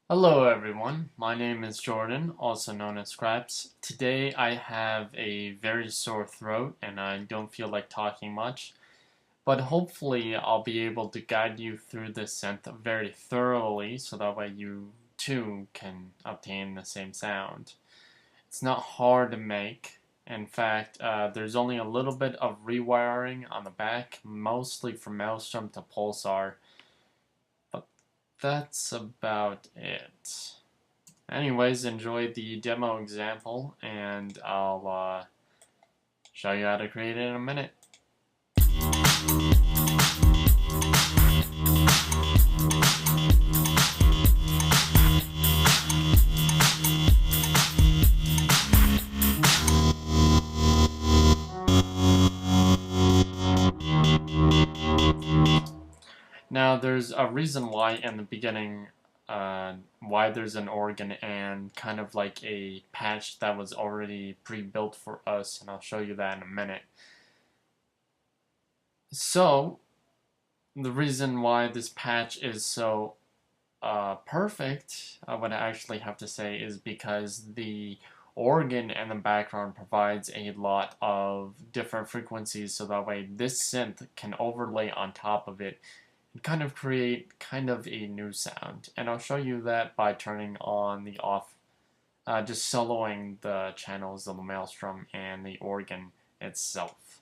Hello everyone, my name is Jordan, also known as Scraps. Today I have a very sore throat and I don't feel like talking much, but hopefully I'll be able to guide you through this synth very thoroughly so that way you too can obtain the same sound. It's not hard to make. In fact, there's only a little bit of rewiring on the back, mostly from Maelstrom to Pulsar, but that's about it. Anyways, enjoy the demo example, and I'll show you how to create it in a minute. Now, there's a reason why in the beginning, why there's an organ and kind of like a patch that was already pre-built for us, and I'll show you that in a minute. So, the reason why this patch is so perfect, I would actually have to say, is because the organ in the background provides a lot of different frequencies, so that way this synth can overlay on top of it and kind of create kind of a new sound. And I'll show you that by turning on the off, just soloing the channels of the maelstrom and the organ itself.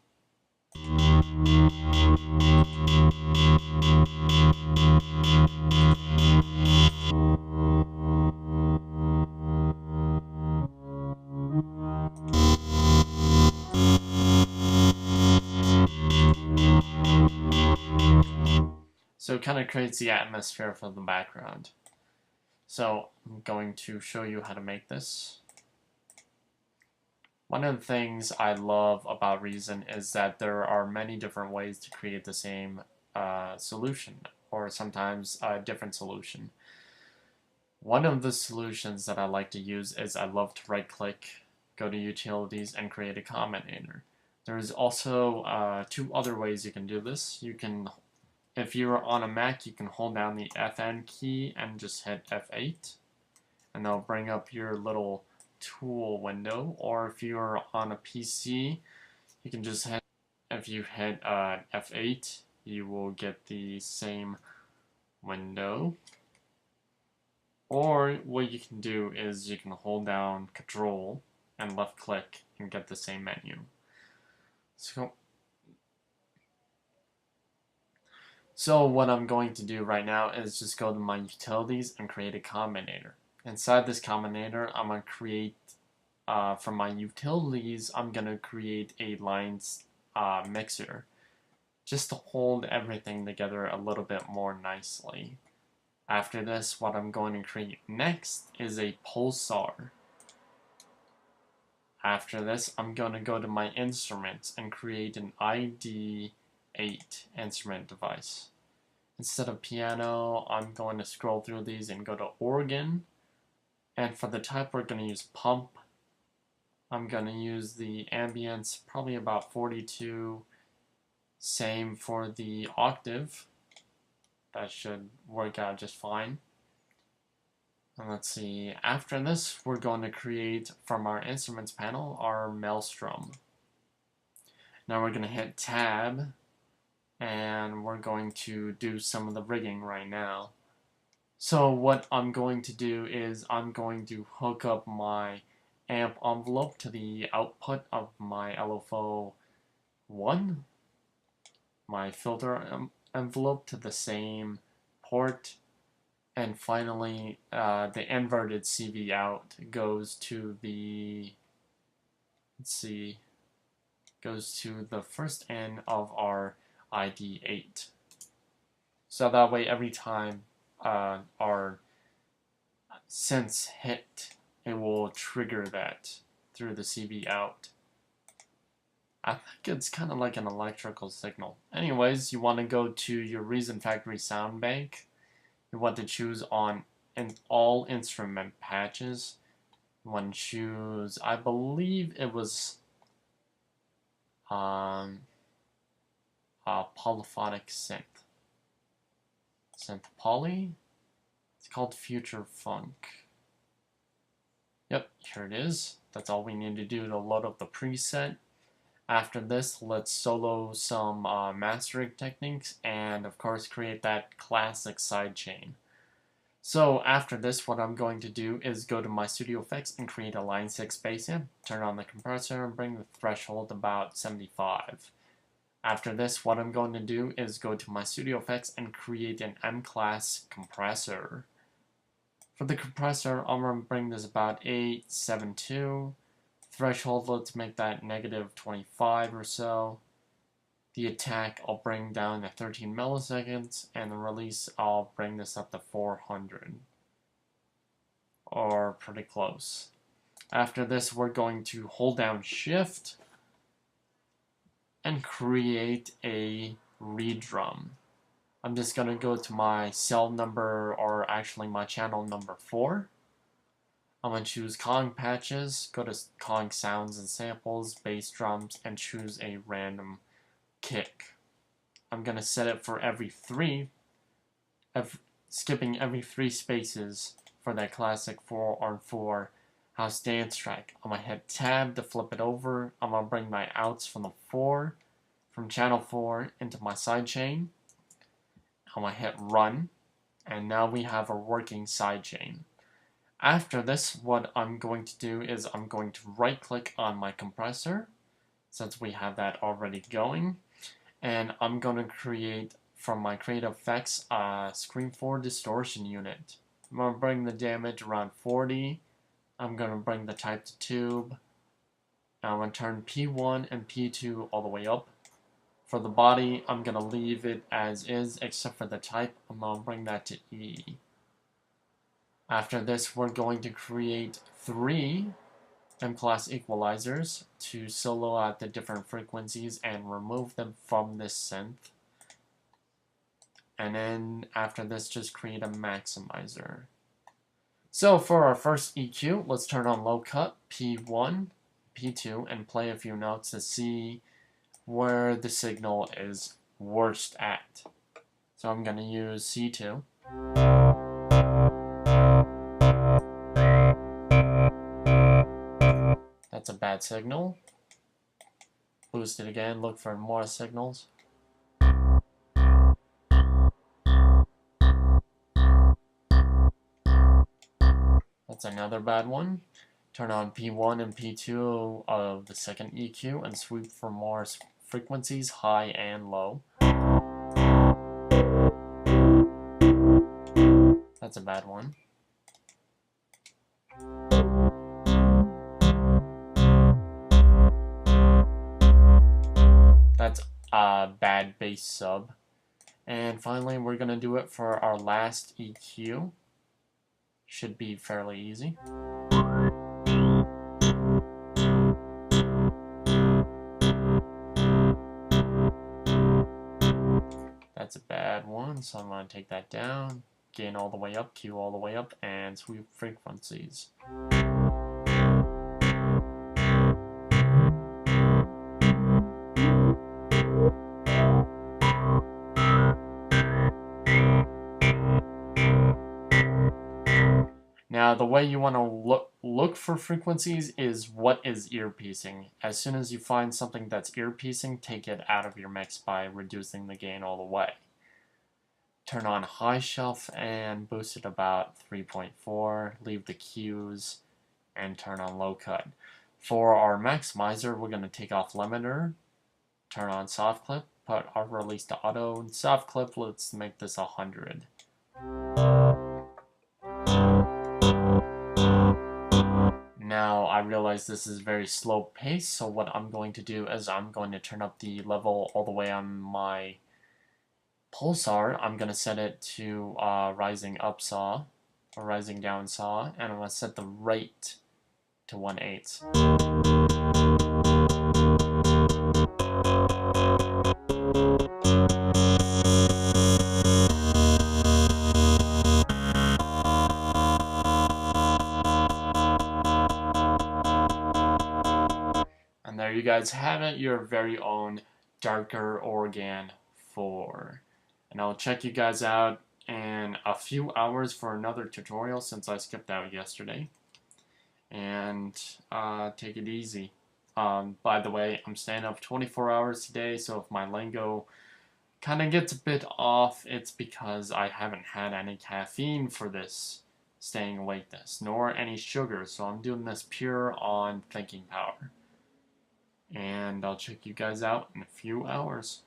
So it kind of creates the atmosphere for the background. So I'm going to show you how to make this. One of the things I love about Reason is that there are many different ways to create the same solution, or sometimes a different solution. One of the solutions that I like to use is I love to right click, go to utilities, and create a combinator. There's also two other ways you can do this. You can, if you're on a Mac, you can hold down the FN key and just hit F8, and that'll bring up your little tool window. Or if you're on a PC, you can just hit, if you hit F8, you will get the same window. Or what you can do is you can hold down Control and left click and get the same menu. So what I'm going to do right now is just go to my utilities and create a combinator. Inside this combinator, I'm going to create, from my utilities, I'm going to create a lines mixer just to hold everything together a little bit more nicely. After this, what I'm going to create next is a pulsar. After this, I'm going to go to my instruments and create an ID8 instrument device. Instead of piano, I'm going to scroll through these and go to organ. And for the type, we're going to use pump. I'm going to use the ambience, probably about 42. Same for the octave. That should work out just fine. And let's see, after this, we're going to create from our instruments panel our maelstrom. Now we're going to hit tab, and we're going to do some of the rigging right now. So what I'm going to do is I'm going to hook up my amp envelope to the output of my LFO 1, my filter envelope to the same port, and finally the inverted CV out goes to the, let's see, goes to the first N of our ID8. So that way every time our synths hit, it will trigger that through the CV out. I think it's kind of like an electrical signal. Anyways, you want to go to your Reason Factory sound bank. You want to choose on all instrument patches. You want to choose, I believe it was polyphonic synth. Synth poly. It's called Future Funk. Yep, here it is. That's all we need to do to load up the preset. After this, let's solo some mastering techniques and of course create that classic sidechain. So after this, what I'm going to do is go to my Studio Effects and create a line 6 bass amp, turn on the compressor and bring the threshold about 75. After this, what I'm going to do is go to my Studio Effects and create an M-class compressor. For the compressor, I'm going to bring this about 872. Threshold, let's make that negative 25 or so. The attack, I'll bring down to 13 milliseconds, and the release, I'll bring this up to 400. Or pretty close. After this, we're going to hold down Shift and create a reed drum. I'm just going to go to my cell number, or actually my channel number 4. I'm going to choose Kong Patches, go to Kong Sounds and Samples, Bass Drums, and choose a random kick. I'm going to set it for every 3, skipping every 3 spaces for that classic 4-on-4 house dance track. I'm going to hit Tab to flip it over. I'm going to bring my outs from channel 4 into my sidechain. I'm going to hit Run, and now we have a working sidechain. After this, what I'm going to do is I'm going to right click on my compressor, since we have that already going, and I'm going to create from my Creative Effects a Screen 4 distortion unit. I'm going to bring the damage around 40. I'm going to bring the type to tube. I'm going to turn P1 and P2 all the way up. For the body, I'm going to leave it as is, except for the type. I'm going to bring that to E. After this, we're going to create 3 M-class equalizers to solo out the different frequencies and remove them from this synth. And then after this, just create a maximizer. So for our first EQ, let's turn on low cut, P1, P2, and play a few notes to see where the signal is worst at. So I'm going to use C2. That's a bad signal. Boost it again, look for more signals. That's another bad one. Turn on P1 and P2 of the second EQ and sweep for more frequencies, high and low. That's a bad one. That's a bad bass sub. And finally, we're going to do it for our last EQ. Should be fairly easy. That's a bad one, so I'm going to take that down, gain all the way up, Q all the way up, and sweep frequencies. Now, the way you want to look for frequencies is what is ear-piecing. As soon as you find something that's ear-piecing, take it out of your mix by reducing the gain all the way. Turn on high shelf and boost it about 3.4, leave the Qs, and turn on low cut. For our maximizer, we're going to take off limiter, turn on soft clip, put our release to auto, and soft clip, let's make this 100. Now I realize this is very slow pace, so what I'm going to do is I'm going to turn up the level all the way on my pulsar. I'm going to set it to rising up saw, or rising down saw, and I'm going to set the rate to 1/8. And there you guys have it, your very own darker organ 4. And I'll check you guys out in a few hours for another tutorial since I skipped out yesterday. And take it easy. By the way, I'm staying up 24 hours today, so if my lingo kind of gets a bit off, it's because I haven't had any caffeine for this staying awakeness, nor any sugar, so I'm doing this pure on thinking power. And I'll check you guys out in a few hours.